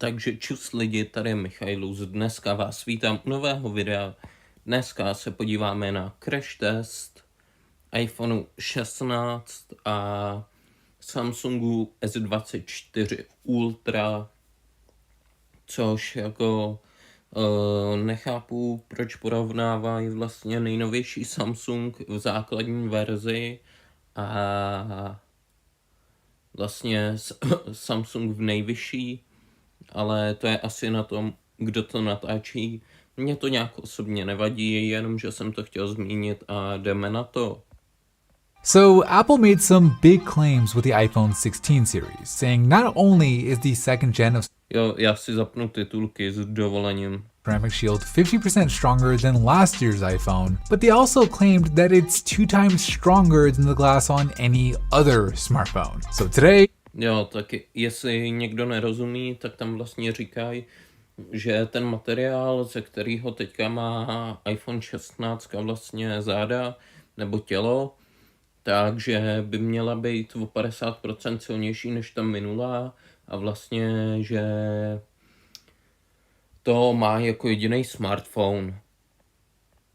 Takže čus lidi, tady je Michailus, dneska vás vítám u nového videa. Dneska se podíváme na crash test iPhoneu 16 a Samsungu S24 Ultra, což jako nechápu, proč porovnávají vlastně nejnovější Samsung v základní verzi a vlastně Samsung v nejvyšší, ale to je asi na tom, kdo to natáčí. Mně to nějak osobně nevadí, jenom že jsem to chtěl zmínit a jdeme na to. So Apple made some big claims with the iPhone 16 series, saying not only is the second gen of Jo, já si zapnu titulky s dovolením. Ceramic Shield 50% stronger than last year's iPhone, but they also claimed that it's 2 times stronger than the glass on any other smartphone. So today, Jo, tak jestli někdo nerozumí, tak tam vlastně říkají, že ten materiál, ze kterého teďka má iPhone 16 vlastně záda nebo tělo, takže by měla být o 50% silnější než ta minulá a vlastně, že to má jako jediný smartphone.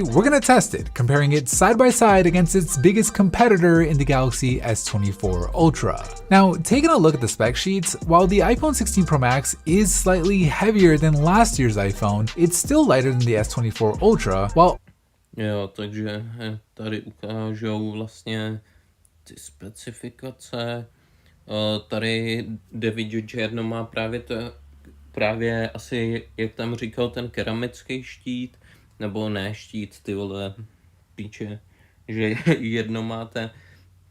we're gonna test it, comparing it side by side against its biggest competitor in the Galaxy S24 Ultra. Now, taking a look at the spec sheets, while the iPhone 16 Pro Max is slightly heavier than last year's iPhone, it's still lighter than the S24 Ultra, while Jo, takže tady ukážou vlastně ty specifikace. Tady jde vidět, že jedno má právě asi, jak tam říkal, ten keramický štít, nebo ne štít, ty vole, píče, že jedno máte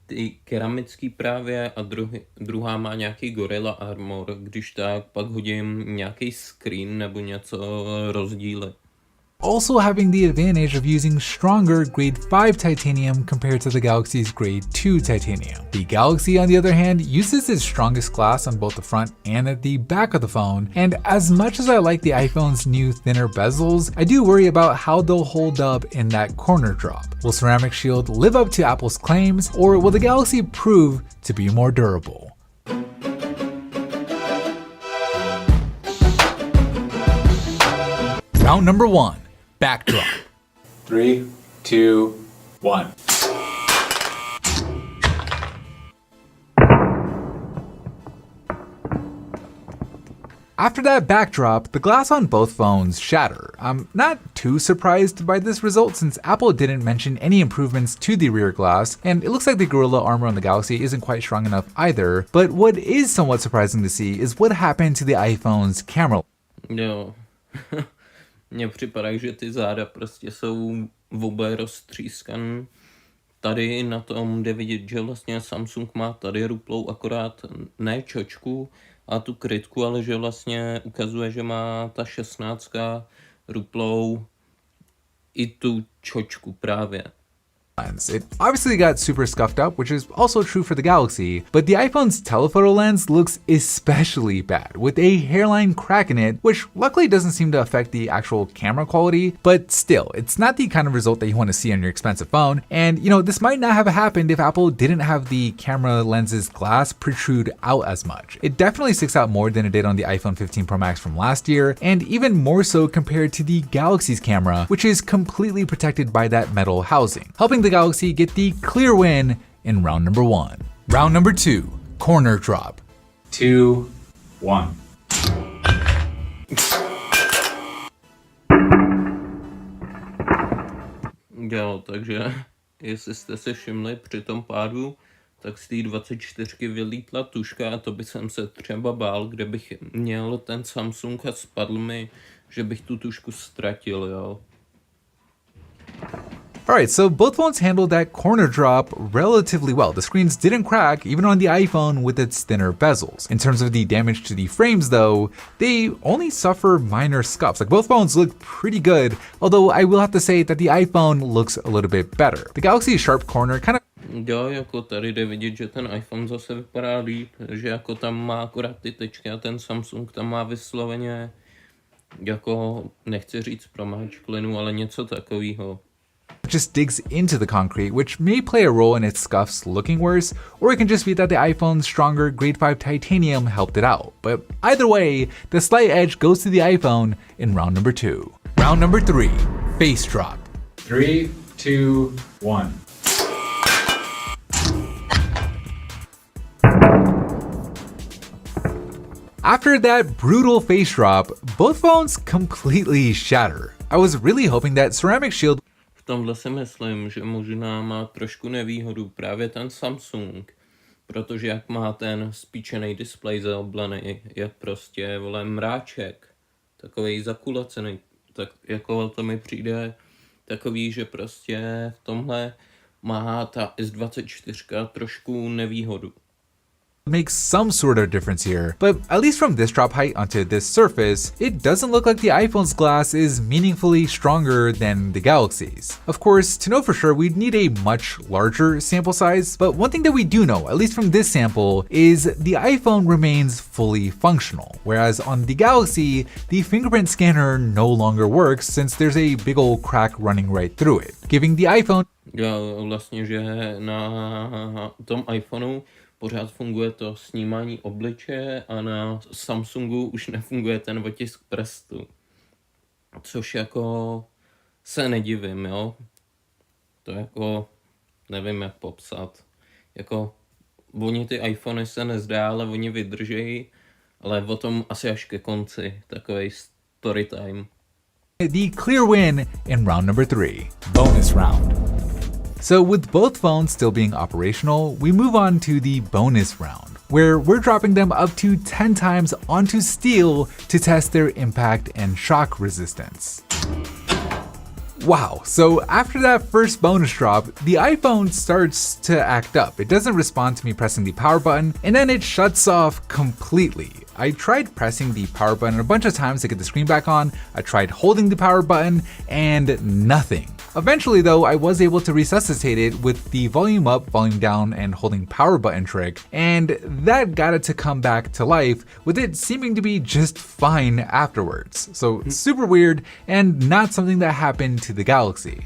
ty keramický právě a druhá má nějaký Gorilla Armor, když tak pak hodím nějaký screen nebo něco rozdíly. also having the advantage of using stronger grade 5 titanium compared to the Galaxy's grade 2 titanium. The Galaxy, on the other hand, uses its strongest glass on both the front and at the back of the phone, and as much as I like the iPhone's new thinner bezels, I do worry about how they'll hold up in that corner drop. Will Ceramic Shield live up to Apple's claims, or will the Galaxy prove to be more durable? Round number 1. Backdrop. 3, 2, 1. After that backdrop, the glass on both phones shatter. I'm not too surprised by this result since Apple didn't mention any improvements to the rear glass, and it looks like the Gorilla Armor on the Galaxy isn't quite strong enough either. But what is somewhat surprising to see is what happened to the iPhone's camera. Jo. Mně připadá, že ty záda prostě jsou oboje roztřískaný. Tady na tom jde vidět, že vlastně Samsung má tady ruplou akorát ne čočku a tu krytku, ale že vlastně ukazuje, že má ta 16 ruplou i tu čočku právě. Lens. It obviously got super scuffed up, which is also true for the Galaxy, but the iPhone's telephoto lens looks especially bad, with a hairline crack in it, which luckily doesn't seem to affect the actual camera quality, but still, it's not the kind of result that you want to see on your expensive phone, and you know, this might not have happened if Apple didn't have the camera lens's glass protrude out as much. It definitely sticks out more than it did on the iPhone 15 Pro Max from last year, and even more so compared to the Galaxy's camera, which is completely protected by that metal housing, helping the Galaxy get the clear win in round number 1. Round number 2, corner drop. 2, 1. Jo, takže jestli jste se všimli při tom pádu, tak z té 24 vylítla tuška a to by jsem se třeba bál, kde bych měl ten Samsung a spadl mi, že bych tu tušku ztratil, jo. Alright, so both phones handled that corner drop relatively well. The screens didn't crack, even on the iPhone with its thinner bezels. In terms of the damage to the frames though, they only suffer minor scuffs. Like both phones look pretty good, although I will have to say that the iPhone looks a little bit better. The Galaxy's sharp corner kind of Jo, jako tady jde vidět, že ten iPhone zase vypadá líp, že jako tam má akorát ty tečky a ten Samsung tam má vysloveně, jako nechci říct promáčklinu, ale něco takového. just digs into the concrete, which may play a role in its scuffs looking worse, or it can just be that the iPhone's stronger grade 5 titanium helped it out. But either way, the slight edge goes to the iPhone in round number 2. Round number 3, face drop. 3, 2, 1. After that brutal face drop, both phones completely shatter. I was really hoping that ceramic shield V tomhle si myslím, že možná má trošku nevýhodu právě ten Samsung, protože jak má ten spíčený displej zaoblený, je prostě, vole, mráček, takovej zakulacený, tak jako to mi přijde takový, že prostě v tomhle má ta S24 trošku nevýhodu. makes some sort of difference here, but at least from this drop height onto this surface, it doesn't look like the iPhone's glass is meaningfully stronger than the Galaxy's. Of course, to know for sure, we'd need a much larger sample size, but one thing that we do know, at least from this sample, is the iPhone remains fully functional, whereas on the Galaxy, the fingerprint scanner no longer works since there's a big old crack running right through it, giving the iPhone Vlastně, že na tom iPhoneu pořád funguje to snímání obličeje a na Samsungu už nefunguje ten otisk prstu. Což jako se nedivím, jo. To jako nevím jak popsat. Jako oni ty iPhony se nezdá, ale oni vydržejí, ale o tom asi až ke konci, takovej story time. the clear win in round number 3, bonus round. So with both phones still being operational, we move on to the bonus round, where we're dropping them up to 10 times onto steel to test their impact and shock resistance. Wow, so after that first bonus drop, the iPhone starts to act up. It doesn't respond to me pressing the power button, and then it shuts off completely. I tried pressing the power button a bunch of times to get the screen back on. I tried holding the power button, and nothing. Eventually though, I was able to resuscitate it with the volume up, volume down, and holding power button trick, and that got it to come back to life, with it seeming to be just fine afterwards. So super weird, and not something that happened to the Galaxy.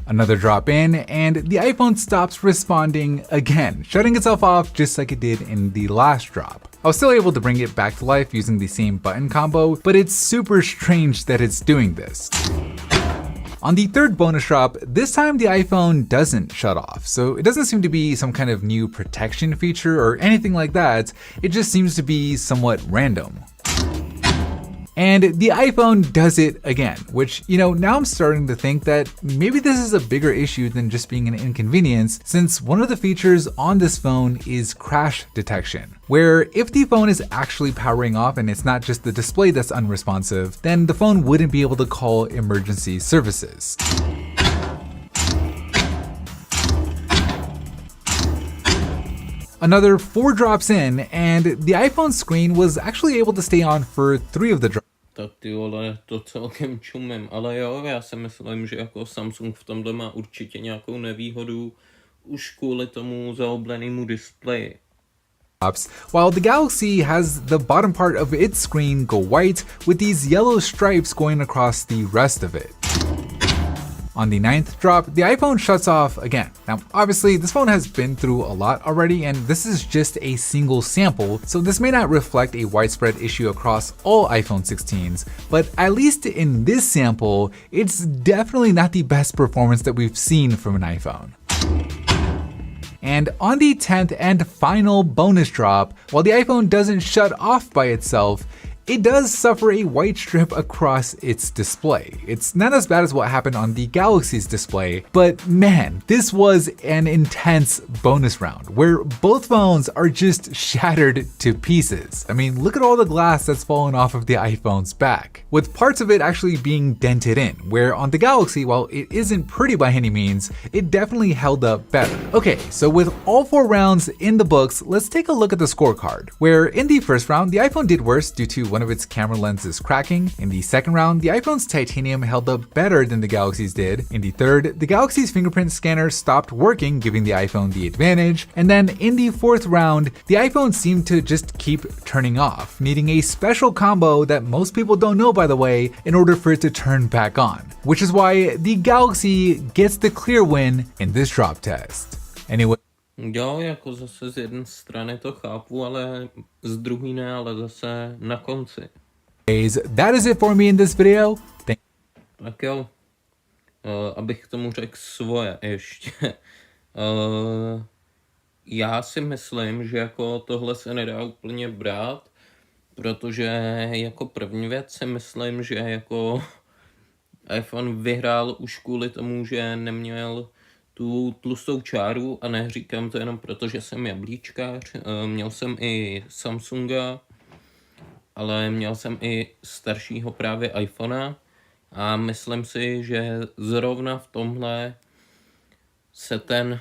Another drop in, and the iPhone stops responding again, shutting itself off just like it did in the last drop. I was still able to bring it back to life using the same button combo, but it's super strange that it's doing this. On the third bonus drop, this time the iPhone doesn't shut off, so it doesn't seem to be some kind of new protection feature or anything like that, it just seems to be somewhat random. And the iPhone does it again, which, now I'm starting to think that maybe this is a bigger issue than just being an inconvenience, since one of the features on this phone is crash detection, where if the phone is actually powering off and it's not just the display that's unresponsive, then the phone wouldn't be able to call emergency services. Another 4 drops in, and the iPhone screen was actually able to stay on for 3 of the drops. Tak ty vole, to celkem čumím, ale jo, já si myslím, že jako Samsung v tomhle má určitě nějakou nevýhodu už kvůli tomu zaoblenému displeji. While the Galaxy has the bottom part of its screen go white with these yellow stripes going across the rest of it. On the 9th drop, the iPhone shuts off again. Now, obviously, this phone has been through a lot already, and this is just a single sample, so this may not reflect a widespread issue across all iPhone 16s, but at least in this sample, it's definitely not the best performance that we've seen from an iPhone. And on the 10th and final bonus drop, while the iPhone doesn't shut off by itself, it does suffer a white strip across its display. It's not as bad as what happened on the Galaxy's display, but man, this was an intense bonus round where both phones are just shattered to pieces. I mean, look at all the glass that's fallen off of the iPhone's back, with parts of it actually being dented in, where on the Galaxy, while it isn't pretty by any means, it definitely held up better. Okay, so with all 4 rounds in the books, let's take a look at the scorecard, where in the first round, the iPhone did worse due to one of its camera lenses cracking. In the second round, the iPhone's titanium held up better than the Galaxy's did. In the third, the Galaxy's fingerprint scanner stopped working, giving the iPhone the advantage. And then in the fourth round, the iPhone seemed to just keep turning off, needing a special combo that most people don't know, by the way, in order for it to turn back on. Which is why the Galaxy gets the clear win in this drop test. Anyway. Jo, jako zase z jedné strany to chápu, ale z druhé ne, ale zase na konci. That is it for me in this video. Tak jo, abych k tomu řekl svoje ještě. Já si myslím, že jako tohle se nedá úplně brát, protože jako první věc si myslím, že jako iPhone vyhrál už kvůli tomu, že neměl tu tlustou čáru, a neříkám to jenom proto, že jsem jablíčkář. Měl jsem i Samsunga, ale měl jsem i staršího právě iPhonea a myslím si, že zrovna v tomhle se ten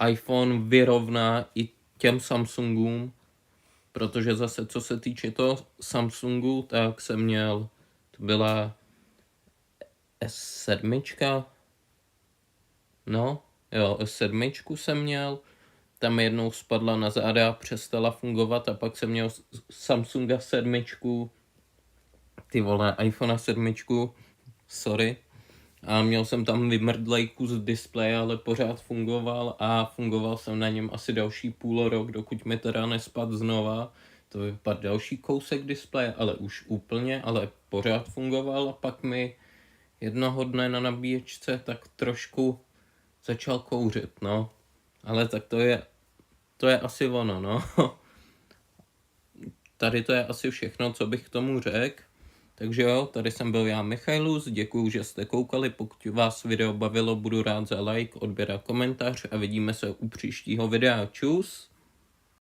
iPhone vyrovná i těm Samsungům, protože zase co se týče toho Samsungu, tak jsem měl, to byla S7, no, jo, S7 jsem měl, tam jednou spadla na záda, přestala fungovat a pak jsem měl Samsunga 7, ty vole, iPhone 7, sorry, a měl jsem tam vymrdlej kus displeje, ale pořád fungoval a fungoval jsem na něm asi další půl rok, dokud mi teda nespad znova. To vypadl další kousek displeje, ale už úplně, ale pořád fungoval a pak mi jednoho dne na nabíječce tak trošku začal kouřit, no. Ale tak to je asi ono, no. Tady to je asi všechno, co bych k tomu řekl. Takže jo, tady jsem byl já, Michailus, děkuju, že jste koukali, pokud vás video bavilo, budu rád za like, odběr a komentář a vidíme se u příštího videa. Čus!